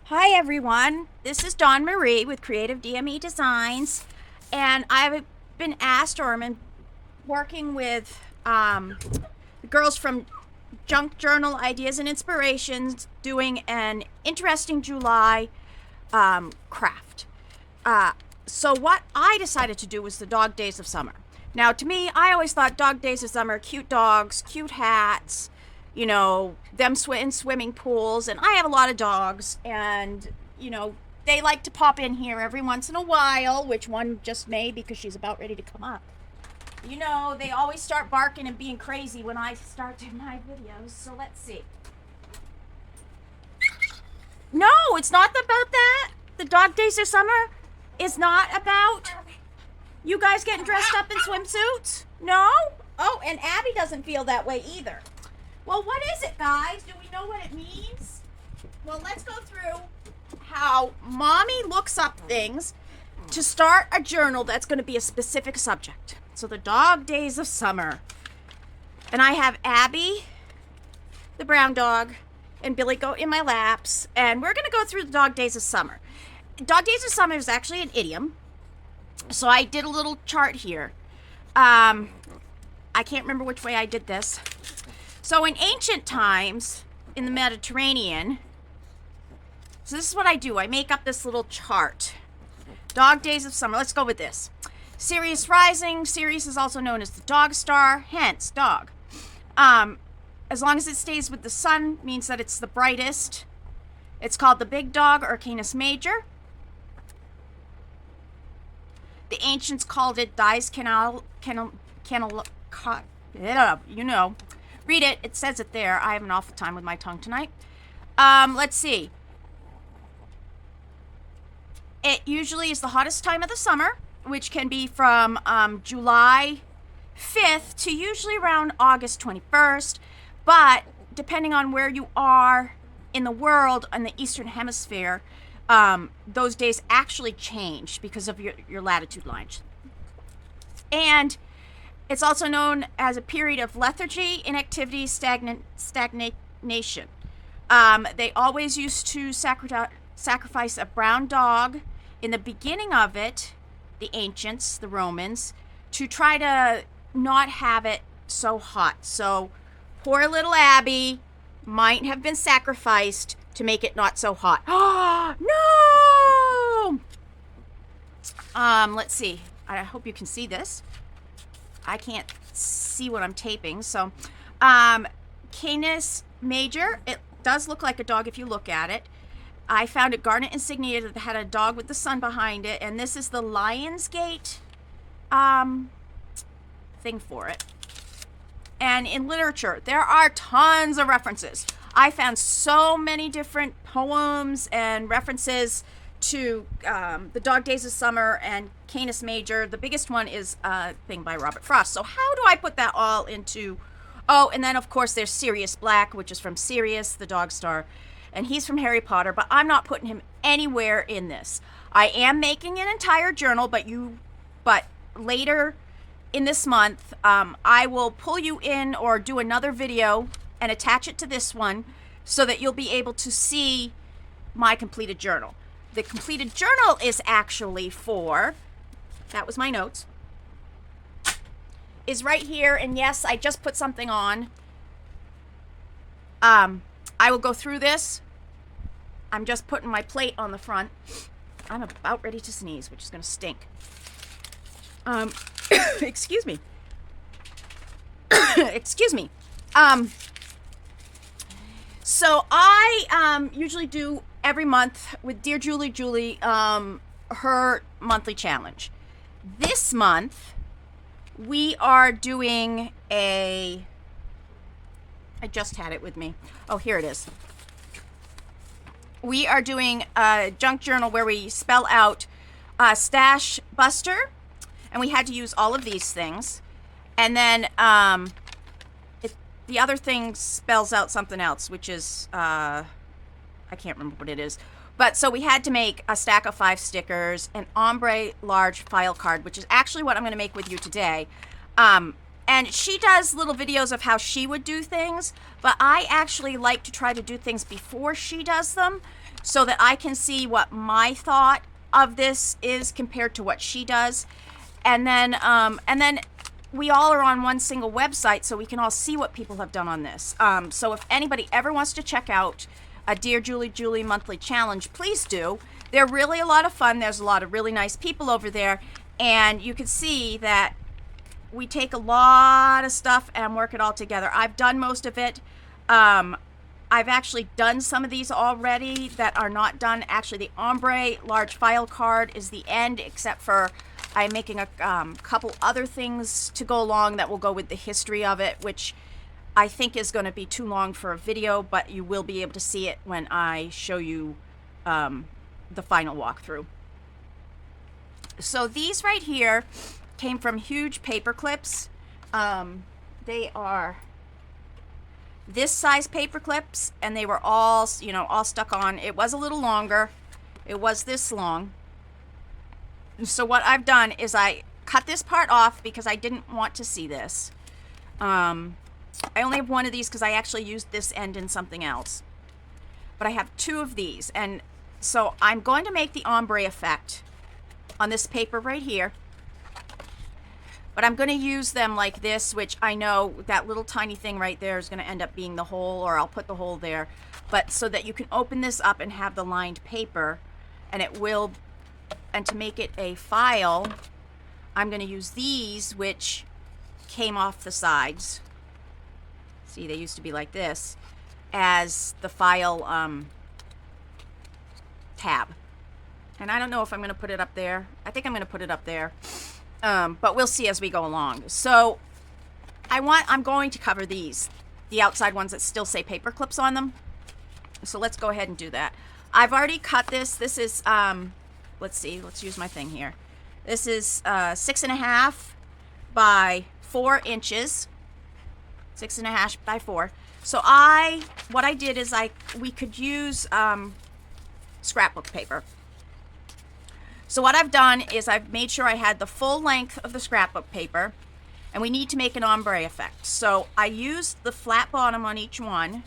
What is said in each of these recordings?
Hi everyone, this is Dawn Marie with Creative DME Designs, and I've been asked, or I'm working with the girls from Junk Journal Ideas and Inspirations, doing an interesting July craft. So what I decided to do was the Dog Days of Summer. Now, to me, I always thought Dog Days of Summer, cute dogs, cute hats, them in swimming pools. And I have a lot of dogs, and, they like to pop in here every once in a while, which one just may because she's about ready to come up. They always start barking and being crazy when I start doing my videos. So let's see. No, it's not about that. The Dog Days of Summer is not about you guys getting dressed up in swimsuits. No? Oh, and Abby doesn't feel that way either. Well, what is it, guys? Do we know what it means? Well, let's go through how Mommy looks up things to start a journal that's going to be a specific subject. So the Dog Days of Summer. And I have Abby, the brown dog, and Billy Goat in my laps. And we're going to go through the Dog Days of Summer. Dog Days of Summer is actually an idiom. So I did a little chart here. I can't remember which way I did this. So in ancient times in the Mediterranean, so this is what I do. I make up this little chart. Dog Days of Summer. Let's go with this. Sirius rising. Sirius is also known as the dog star, hence dog. As long as it stays with the sun, means that it's the brightest. It's called the big dog or Canis Major. The ancients called it Dies Canal, Read it. It says it there. I have an awful time with my tongue tonight. Let's see. It usually is the hottest time of the summer, which can be from July 5th to usually around August 21st. But depending on where you are in the world, in the Eastern Hemisphere, those days actually change because of your latitude lines. And it's also known as a period of lethargy, inactivity, stagnation. They always used to sacrifice a brown dog in the beginning of it, the ancients, the Romans, to try to not have it so hot. So poor little Abby might have been sacrificed to make it not so hot. No! Let's see. I hope you can see this. I can't see what I'm taping. So, Canis Major, it does look like a dog if you look at it. I found a garnet insignia that had a dog with the sun behind it, and this is the Lionsgate thing for it. And in literature, there are tons of references. I found so many different poems and references to the Dog Days of Summer and Canis Major. The biggest one is a thing by Robert Frost. So how do I put that all into... Oh, and then of course there's Sirius Black, which is from Sirius, the dog star. And he's from Harry Potter, but I'm not putting him anywhere in this. I am making an entire journal, but later in this month, I will pull you in or do another video and attach it to this one so that you'll be able to see my completed journal. The completed journal is actually for, that was my notes, is right here. And yes, I just put something on. I will go through this. I'm just putting my plate on the front. I'm about ready to sneeze, which is going to stink. Excuse me. Excuse me. So I usually do every month with Dear Julie, her monthly challenge. This month, we are doing I just had it with me. Oh, here it is. We are doing a junk journal where we spell out Stash Buster, and we had to use all of these things. And then the other thing spells out something else, which is, I can't remember what it is. But so we had to make a stack of 5 stickers, an ombre large file card, which is actually what I'm going to make with you today. And she does little videos of how she would do things, but I actually like to try to do things before she does them so that I can see what my thought of this is compared to what she does. And then we all are on one single website, so we can all see what people have done on this. So if anybody ever wants to check out a Dear Julie monthly challenge, please do. They're really a lot of fun. There's a lot of really nice people over there, and you can see that we take a lot of stuff and work it all together. I've done most of it. I've actually done some of these already that are not done. Actually, the ombre large file card is the end, except for I'm making a couple other things to go along that will go with the history of it, which I think is going to be too long for a video, but you will be able to see it when I show you the final walkthrough. So these right here came from Huge Paper Clips. They are this size paper clips, and they were all, you know, all stuck on. It was a little longer. It was this long. So what I've done is I cut this part off because I didn't want to see this. I only have one of these because I actually used this end in something else. But I have two of these, and so I'm going to make the ombre effect on this paper right here. But I'm going to use them like this, which I know that little tiny thing right there is going to end up being the hole, or I'll put the hole there. But so that you can open this up and have the lined paper, and it will, and to make it a file, I'm going to use these, which came off the sides. See, they used to be like this, as the file tab. And I don't know if I'm going to put it up there. I think I'm going to put it up there. But we'll see as we go along. So I'm going to cover these, the outside ones that still say paper clips on them. So let's go ahead and do that. I've already cut this. This is, let's see, let's use my thing here. This is 6.5 by 4 inches. 6.5 by 4. So what I did is we could use scrapbook paper. So what I've done is I've made sure I had the full length of the scrapbook paper, and we need to make an ombre effect. So I used the flat bottom on each one,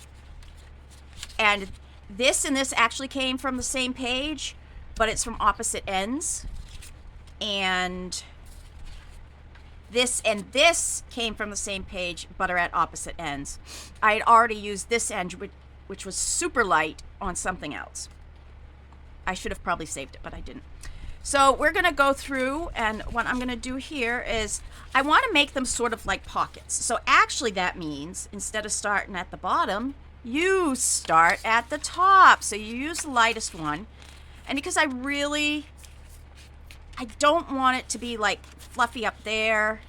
and this actually came from the same page, but it's from opposite ends. And this and this came from the same page, but are at opposite ends. I had already used this end, which was super light, on something else. I should have probably saved it, but I didn't. So we're going to go through, and what I'm going to do here is I want to make them sort of like pockets. So actually that means instead of starting at the bottom, you start at the top. So you use the lightest one. And because I don't want it to be like fluffy up there,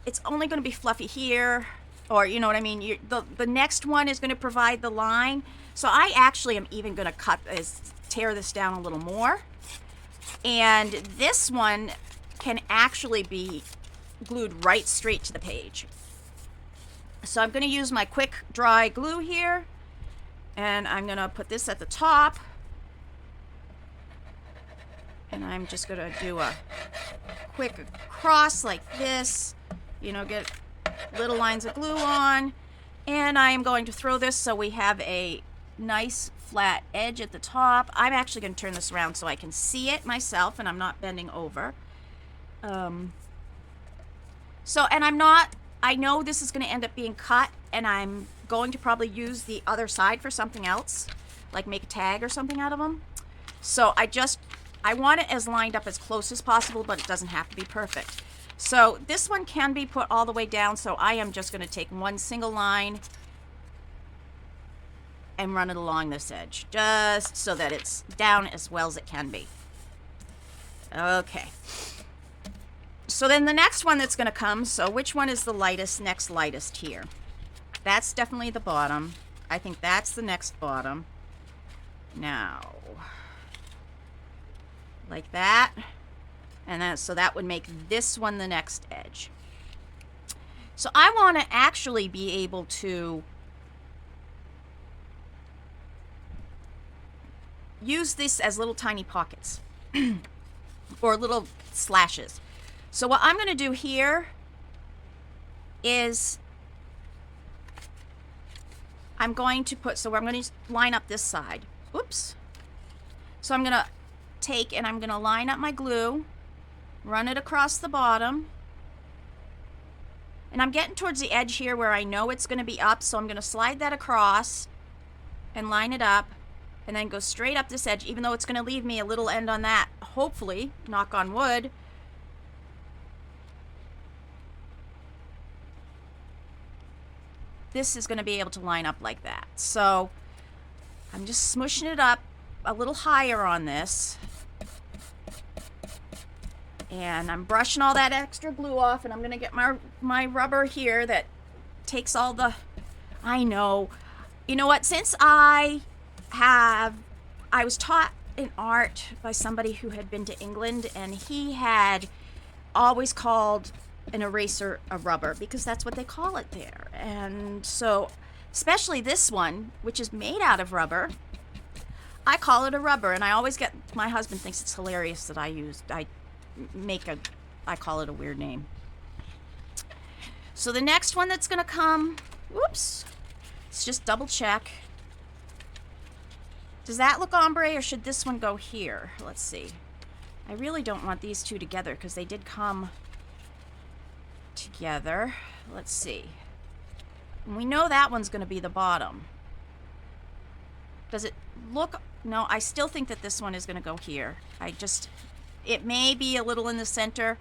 it's only going to be fluffy here, or you know what I mean. The next one is going to provide the line. So I actually am even going to tear this down a little more. And this one can actually be glued right straight to the page. So I'm going to use my quick dry glue here, and I'm going to put this at the top. And I'm just going to do a quick cross like this, you know, get little lines of glue on. And I am going to throw this so we have a nice flat edge at the top. I'm actually going to turn this around so I can see it myself and I'm not bending over. And I know this is going to end up being cut, and I'm going to probably use the other side for something else, like make a tag or something out of them. So I want it as lined up as close as possible, but it doesn't have to be perfect. So this one can be put all the way down, so I am just going to take one single line and run it along this edge, just so that it's down as well as it can be. Okay. So then the next one that's going to come, so which one is the next lightest here? That's definitely the bottom. I think that's the next bottom. Now, like that. And then, so that would make this one the next edge. So I want to actually be able to use this as little tiny pockets or little slashes. So what I'm going to do here is I'm going to put, so I'm going to line up this side. Oops. So I'm going to take and I'm going to line up my glue, run it across the bottom. And I'm getting towards the edge here where I know it's going to be up, so I'm going to slide that across and line it up and then go straight up this edge, even though it's going to leave me a little end on that, hopefully, knock on wood. This is going to be able to line up like that. So I'm just smushing it up a little higher on this. And I'm brushing all that extra glue off, and I'm going to get my rubber here that takes all the... I know. You know what? Since I was taught in art by somebody who had been to England, and he had always called an eraser a rubber because that's what they call it there. And so, especially this one, which is made out of rubber, I call it a rubber. And I always get... My husband thinks it's hilarious that I call it a weird name. So the next one that's going to come, whoops, let's just double check. Does that look ombre, or should this one go here? Let's see. I really don't want these two together because they did come together. Let's see. And we know that one's going to be the bottom. Does it look... No, I still think that this one is going to go here. It may be a little in the center.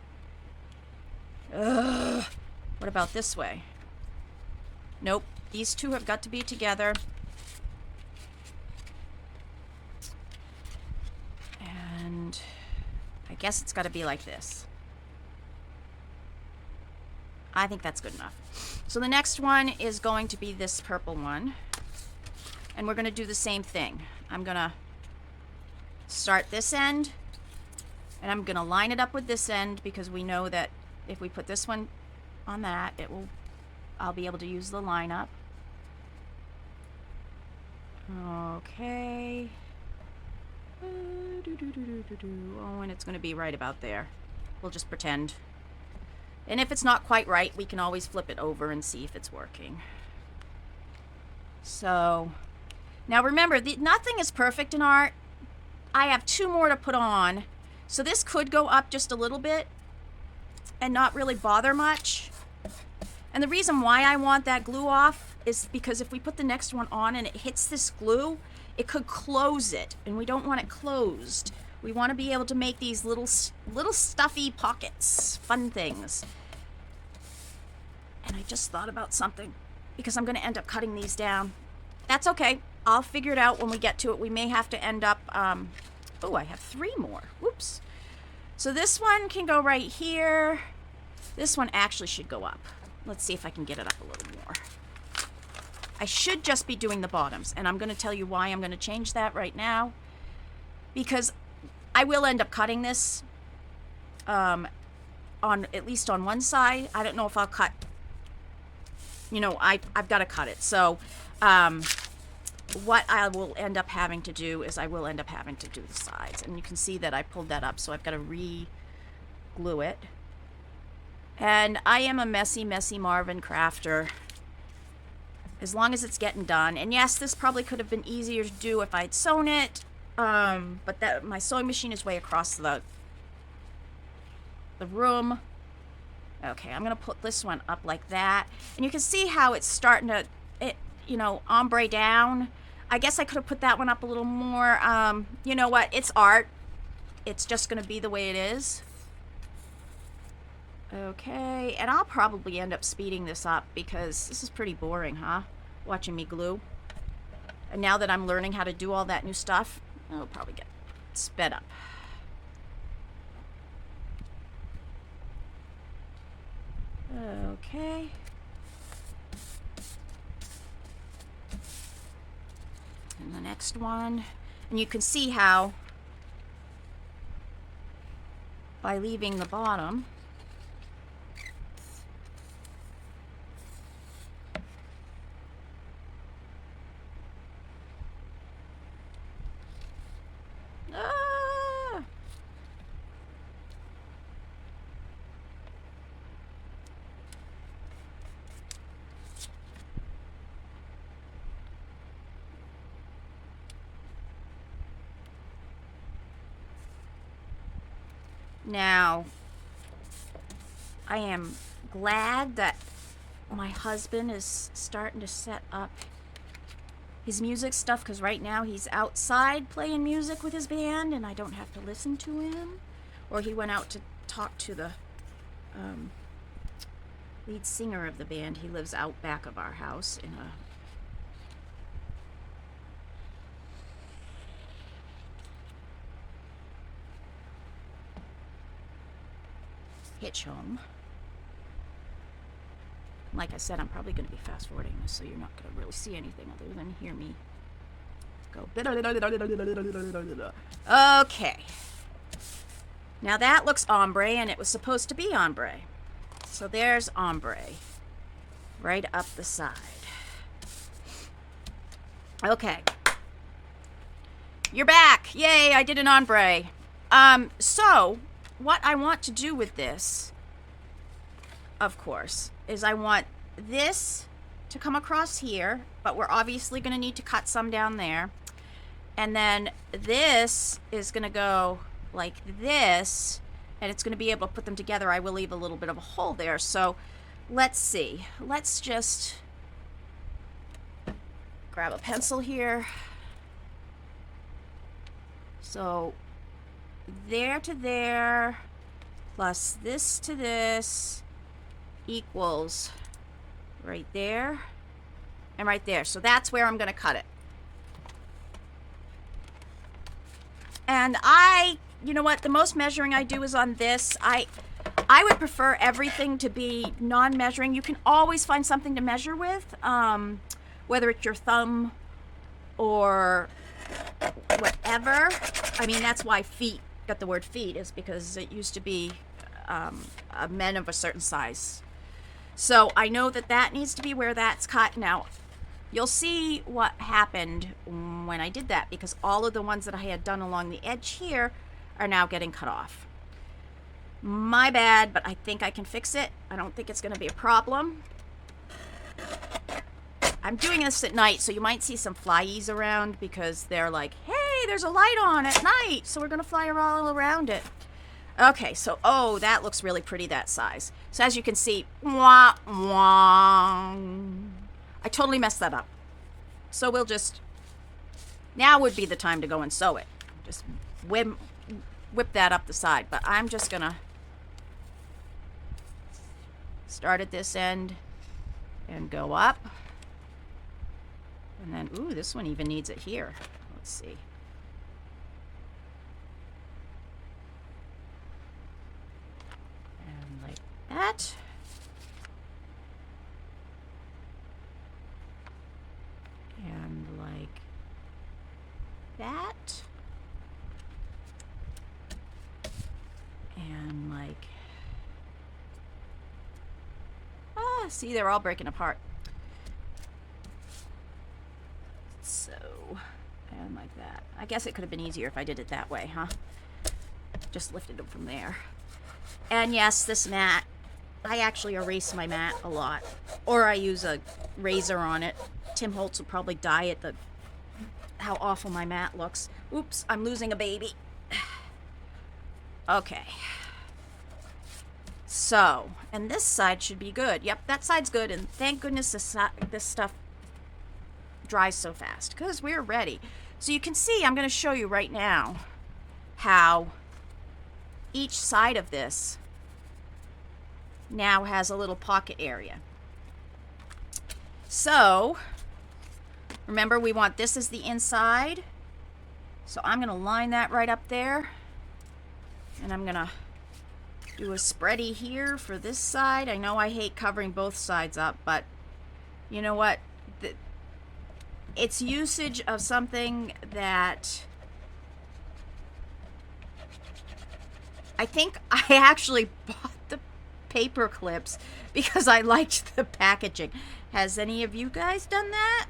Ugh. What about this way? Nope. These two have got to be together. And I guess it's got to be like this. I think that's good enough. So the next one is going to be this purple one. And we're going to do the same thing. I'm going to start this end. And I'm going to line it up with this end because we know that if we put this one on that, I'll be able to use the line up. Okay. Oh, and it's going to be right about there. We'll just pretend. And if it's not quite right, we can always flip it over and see if it's working. So, now remember, nothing is perfect in art. I have two more to put on. So this could go up just a little bit and not really bother much. And the reason why I want that glue off is because if we put the next one on and it hits this glue, it could close it. And we don't want it closed. We want to be able to make these little stuffy pockets, fun things. And I just thought about something because I'm going to end up cutting these down. That's okay. I'll figure it out when we get to it. We may have to end up... Oh, I have three more. Whoops. So this one can go right here. This one actually should go up. Let's see if I can get it up a little more. I should just be doing the bottoms, and I'm going to tell you why I'm going to change that right now. Because I will end up cutting this on at least on one side. I don't know if I'll cut... You know, I've got to cut it. So, what I will end up having to do is I will end up having to do the sides. And you can see that I pulled that up, so I've got to re-glue it. And I am a messy, messy Marvin crafter. As long as it's getting done. And yes, this probably could have been easier to do if I'd sewn it. But my sewing machine is way across the room. Okay, I'm going to put this one up like that. And you can see how it's starting to, ombre down. I guess I could have put that one up a little more. You know what? It's art. It's just going to be the way it is. Okay, and I'll probably end up speeding this up because this is pretty boring, huh? Watching me glue. And now that I'm learning how to do all that new stuff, I'll probably get sped up. Okay. And the next one. And you can see how by leaving the bottom, Now, I am glad that my husband is starting to set up his music stuff, because right now he's outside playing music with his band and I don't have to listen to him. Or he went out to talk to the lead singer of the band. He lives out back of our house in a hitch home. Like I said, I'm probably going to be fast forwarding this, so you're not going to really see anything other than hear me go. Okay. Now that looks ombre, and it was supposed to be ombre. So there's ombre right up the side. Okay. You're back. Yay, I did an ombre. So what I want to do with this, of course, is I want this to come across here, but we're obviously going to need to cut some down there. And then this is going to go like this, and it's going to be able to put them together. I will leave a little bit of a hole there. So let's see. Let's just grab a pencil here. So there to there plus this to this equals right there and right there. So that's where I'm going to cut it. And you know what, the most measuring I do is on this. I would prefer everything to be non-measuring. You can always find something to measure with, whether it's your thumb or whatever. I mean, that's why feet got the word feet, is because it used to be men of a certain size. So I know that needs to be where that's cut. Now, you'll see what happened when I did that, because all of the ones that I had done along the edge here are now getting cut off. My bad, but I think I can fix it. I don't think it's going to be a problem. I'm doing this at night, so you might see some flyies around because they're like, hey, there's a light on at night, so we're going to fly all around it. Okay, so, oh, that looks really pretty, that size. So as you can see, wah, wah, I totally messed that up. So we'll just, now would be the time to go and sew it. Just whip that up the side. But I'm just going to start at this end and go up. And then, ooh, this one even needs it here. Let's see. And like that. And like that. And like, see, they're all breaking apart. So, and like that. I guess it could have been easier if I did it that way, huh? Just lifted them from there. And yes, this mat, I actually erase my mat a lot. Or I use a razor on it. Tim Holtz will probably die at how awful my mat looks. Oops, I'm losing a baby. Okay. So, and this side should be good. Yep, that side's good, and thank goodness this stuff dries so fast, because we're ready. So you can see, I'm going to show you right now how each side of this now has a little pocket area. So, remember, we want this as the inside. So I'm going to line that right up there. And I'm going to do a spready here for this side. I know I hate covering both sides up, but you know what? It's usage of something that I think I actually bought the paper clips because I liked the packaging. Has any of you guys done that?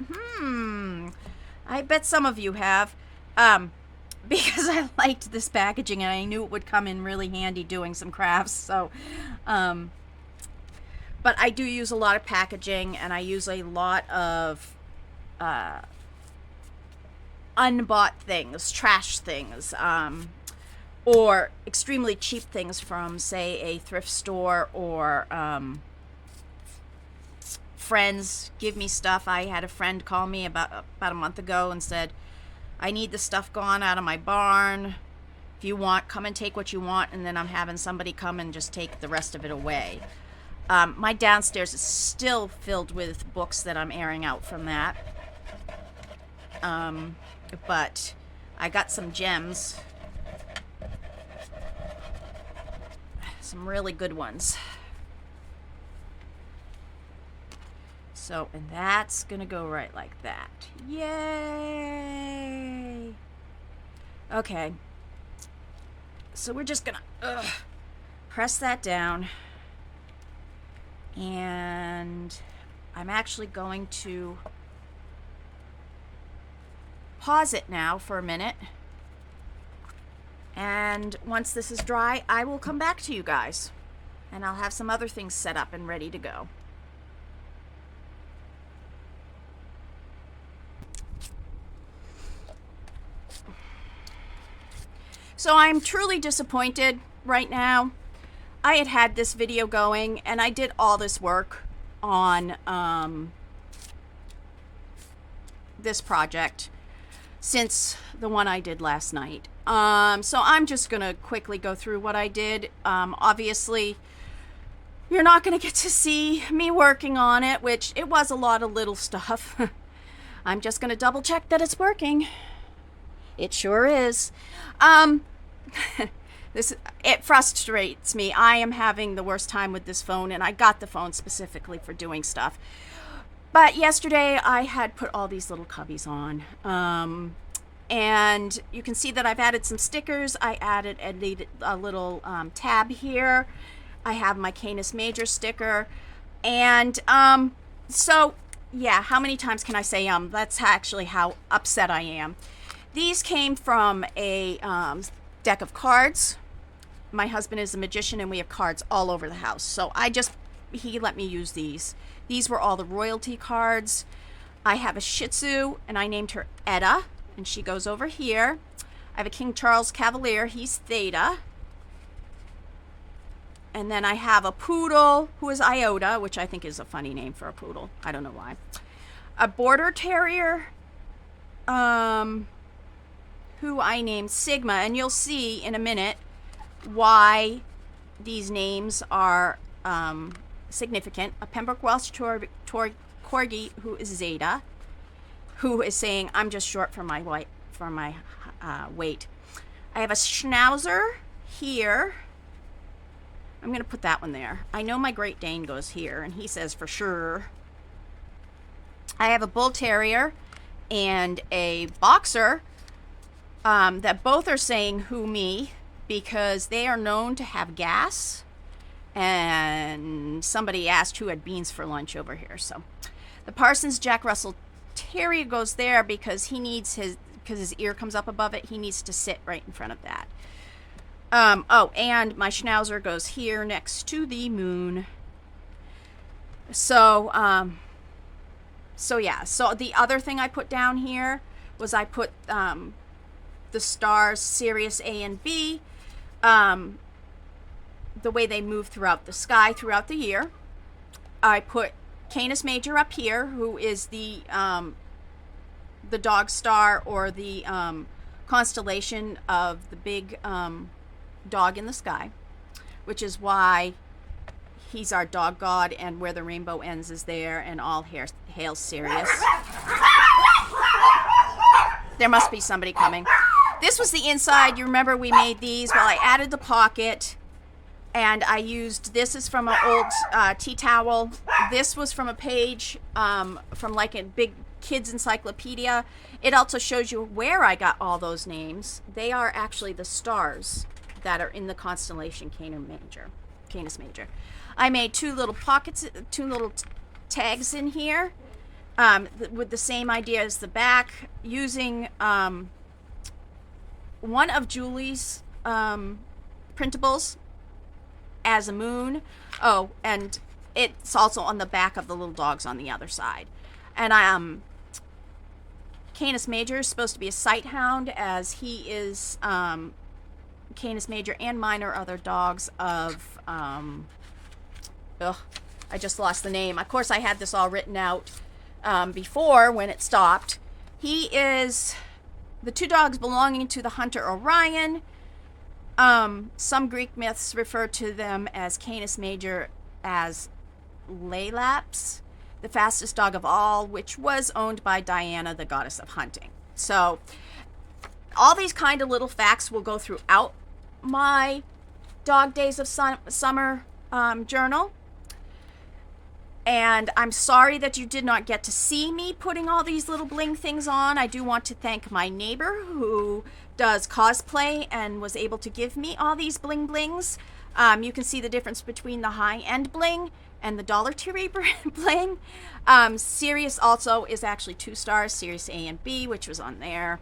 I bet some of you have. Because I liked this packaging and I knew it would come in really handy doing some crafts. So, but I do use a lot of packaging, and I use a lot of unbought things, trash things, or extremely cheap things from, say, a thrift store, or friends give me stuff. I had a friend call me about a month ago and said, I need the stuff gone out of my barn. If you want, come and take what you want, and then I'm having somebody come and just take the rest of it away. My downstairs is still filled with books that I'm airing out from that. But I got some gems. Some really good ones. So, and that's gonna go right like that. Yay! Okay. So we're just gonna press that down. And I'm actually going to pause it now for a minute. And once this is dry, I will come back to you guys. And I'll have some other things set up and ready to go. So I'm truly disappointed right now. I had this video going and I did all this work on this project since the one I did last night. So I'm just gonna quickly go through what I did. Obviously, you're not gonna get to see me working on it, which it was a lot of little stuff. I'm just gonna double check that it's working. It sure is. It frustrates me. I am having the worst time with this phone, and I got the phone specifically for doing stuff. But yesterday I had put all these little cubbies on. And you can see that I've added some stickers. I added a little tab here. I have my Canis Major sticker. And so, yeah, how many times can I say That's actually how upset I am. These came from a deck of cards. My husband is a magician and we have cards all over the house. So he let me use these. These were all the royalty cards. I have a Shih Tzu and I named her Etta and she goes over here. I have a King Charles Cavalier, he's Theta. And then I have a poodle who is Iota, which I think is a funny name for a poodle. I don't know why. A border terrier, who I named Sigma, and you'll see in a minute why these names are significant. A Pembroke Welsh Corgi, who is Zeta, who is saying I'm just short for my weight. I have a Schnauzer here. I'm gonna put that one there. I know my Great Dane goes here, and he says for sure. I have a Bull Terrier and a Boxer. That both are saying who me, because they are known to have gas, and somebody asked who had beans for lunch over here. So the Parsons Jack Russell Terrier goes there because his ear comes up above it. He needs to sit right in front of that. And my Schnauzer goes here next to the moon. So yeah, so the other thing I put down here was I put the stars Sirius A and B, the way they move throughout the sky throughout the year. I put Canis Major up here, who is the dog star, or the constellation of the big dog in the sky, which is why he's our dog god, and where the rainbow ends is there, and all hail Sirius. There must be somebody coming. This was the inside. You remember we made these? Well, I added the pocket, and I used, this is from an old tea towel. This was from a page from like a big kids encyclopedia. It also shows you where I got all those names. They are actually the stars that are in the constellation Canis Major. I made two little pockets, two little tags in here with the same idea as the back, using one of Julie's printables as a moon. Oh, and it's also on the back of the little dogs on the other side. And Canis Major is supposed to be a sight hound, as he is Canis Major and Minor are the dogs of, I just lost the name. Of course, I had this all written out before when it stopped. He is the two dogs belonging to the hunter Orion. Some Greek myths refer to them as Canis Major as Laelaps, the fastest dog of all, which was owned by Diana, the goddess of hunting. So all these kind of little facts will go throughout my Dog Days of Summer journal. And I'm sorry that you did not get to see me putting all these little bling things on. I do want to thank my neighbor who does cosplay and was able to give me all these bling blings. You can see the difference between the high-end bling and the Dollar Tree bling. Sirius also is actually 2 stars, Sirius A and B, which was on there.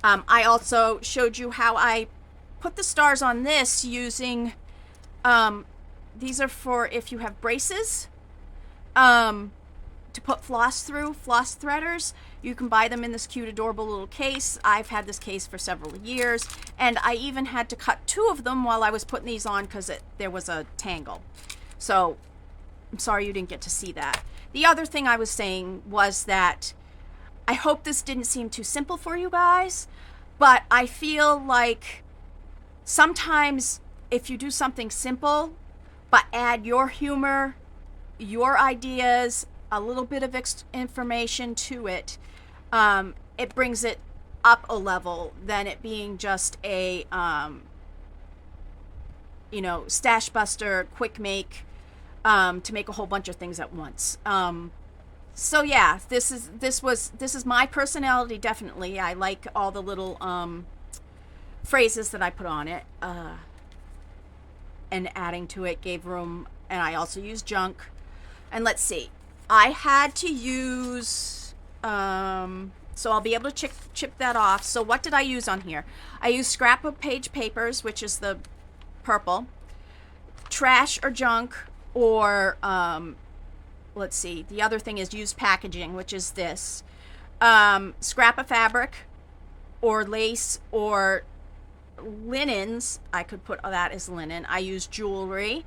I also showed you how I put the stars on this using, these are for if you have braces, to put floss through, floss threaders. You can buy them in this cute, adorable little case. I've had this case for several years, and I even had to cut 2 of them while I was putting these on because there was a tangle. So I'm sorry you didn't get to see that. The other thing I was saying was that I hope this didn't seem too simple for you guys, but I feel like sometimes if you do something simple, but add your humor, your ideas, a little bit of information to it, it brings it up a level than it being just a, stash buster, quick make, to make a whole bunch of things at once. So yeah, this is my personality, definitely. I like all the little phrases that I put on it, and adding to it gave room, and I also use junk. And let's see, I had to use, so I'll be able to chip that off. So what did I use on here? I used scrapbook page papers, which is the purple, trash or junk, or let's see, the other thing is used packaging, which is this, scrap of fabric or lace or linens. I could put that as linen. I used jewelry.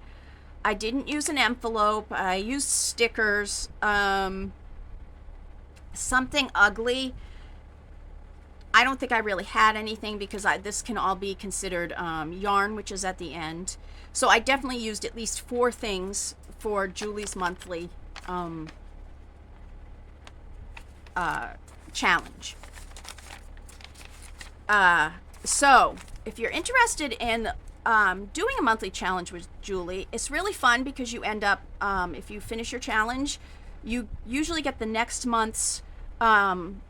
I didn't use an envelope. I used stickers. Something ugly. I don't think I really had anything because this can all be considered yarn, which is at the end. So I definitely used at least 4 things for Julie's monthly challenge. So if you're interested in doing a monthly challenge with Julie, it's really fun because you end up, if you finish your challenge, you usually get the next month's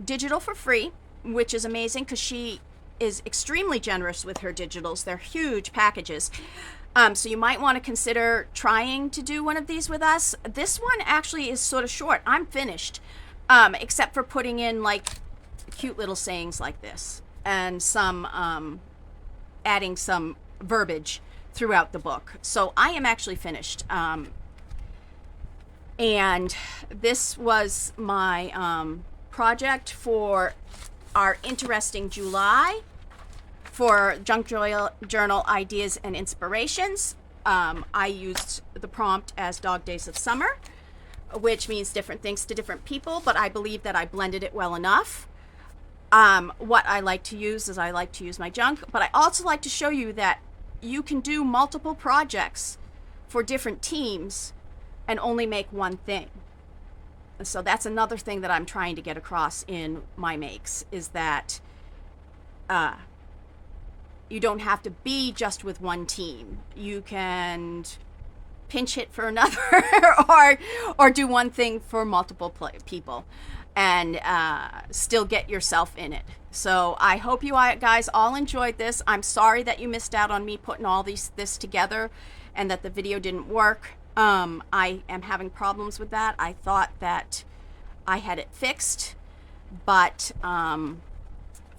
digital for free, which is amazing because she is extremely generous with her digitals. They're huge packages. So you might want to consider trying to do one of these with us. This one actually is sort of short. I'm finished, except for putting in like cute little sayings like this and some adding some verbiage throughout the book. So I am actually finished. And this was my project for our interesting July for Junk Journal Ideas and Inspirations. I used the prompt as Dog Days of Summer, which means different things to different people, but I believe that I blended it well enough. What I like to use is I like to use my junk, but I also like to show you that you can do multiple projects for different teams and only make one thing. So that's another thing that I'm trying to get across in my makes, is that you don't have to be just with one team. You can pinch hit for another or do one thing for multiple people and still get yourself in it. So I hope you guys all enjoyed this. I'm sorry that you missed out on me putting all this together and that the video didn't work. I am having problems with that. I thought that I had it fixed, but for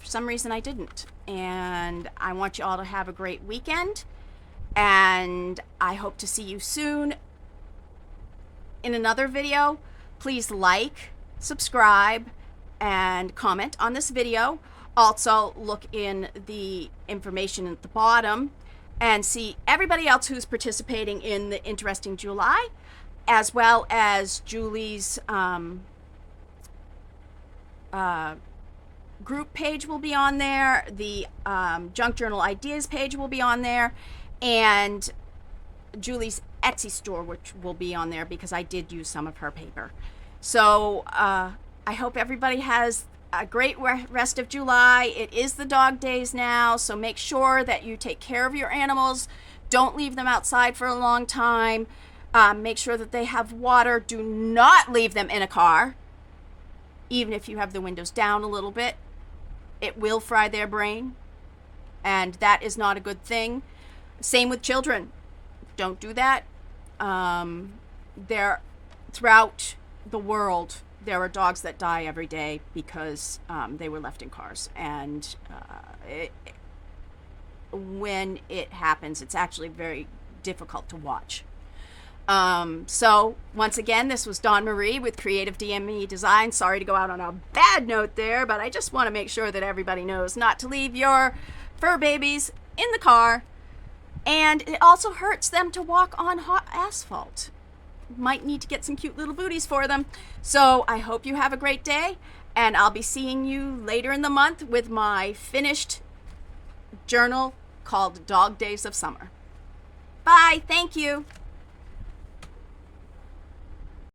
some reason I didn't. And I want you all to have a great weekend, and I hope to see you soon in another video. Please like, subscribe, and comment on this video. Also, look in the information at the bottom and see everybody else who's participating in the Interesting July, as well as Julie's group page will be on there. The Junk Journal Ideas page will be on there, and Julie's Etsy store, which will be on there because I did use some of her paper. So I hope everybody has a great rest of July. It is the dog days now, so make sure that you take care of your animals. Don't leave them outside for a long time. Make sure that they have water. Do not leave them in a car, even if you have the windows down a little bit. It will fry their brain, and that is not a good thing. Same with children. Don't do that. Throughout the world, there are dogs that die every day because they were left in cars. And when it happens, it's actually very difficult to watch. So once again, this was Dawn Marie with Creative DME Design. Sorry to go out on a bad note there, but I just want to make sure that everybody knows not to leave your fur babies in the car. And it also hurts them to walk on hot asphalt. Might need to get some cute little booties for them. So I hope you have a great day, and I'll be seeing you later in the month with my finished journal called Dog Days of Summer. Bye. Thank you.